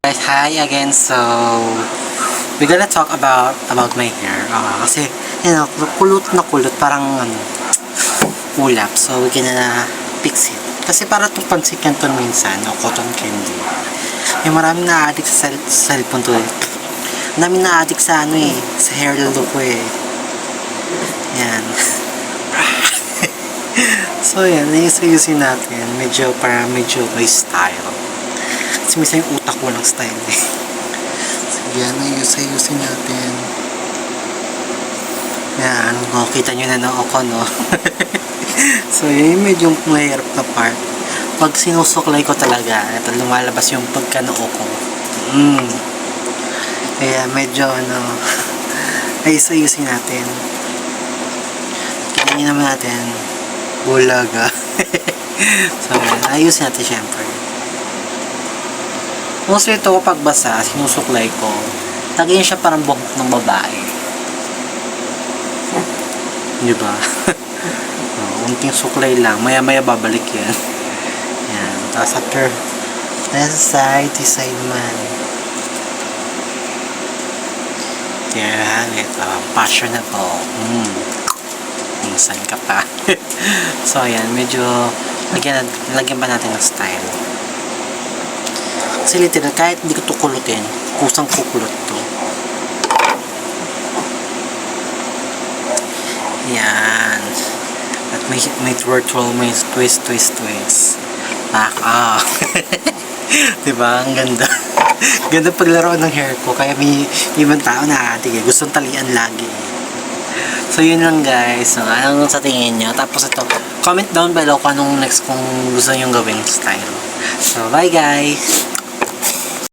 Guys, hi again. So, we're gonna talk about my hair. Kasi, kulot na kulot, parang ulap. So, we're gonna fix it. Kasi para itong pansit canton minsan, o cotton candy. May maraming na-addict sa cellphone to eh. Maraming na-addict sa sa hair look ko eh. Yan. So, yan, ayusin natin. Medyo may style. Kasi minsan yung utak ko ng style eh. So, yan, ayusin natin. Yan, kita nyo na ako, no? So, yun yung medyo mahirap na part. Pag sinusuklay ko talaga, ito lumalabas yung pagka-noo ko. Kaya medyo, ayusin natin. Kita nyo naman natin. Bulaga. So, yan, ayusin natin syempre. Mostly ito kapag basa, sinusuklay ko. Lagyan siya parang buhok ng babae. Diba? Unting suklay lang. Maya-maya babalik yan. Yan. Tapos after, side to side man. Yan. Ito. Fashionable. Minsan ka pa. So, ayan. Medyo, lagyan pa natin ng style. Kasi literal, kahit hindi ko ito kulutin, kusang kukulot to. Yan. At may twirl, may twist. Diba? Ang ganda. Ganda paglaro ng hair ko. Kaya may ibang tao na gustong talian lagi. So, yun lang guys. So, anong sa tingin nyo? Tapos ito, comment down below kung anong next kung gusto nyo gawing style. So, bye guys!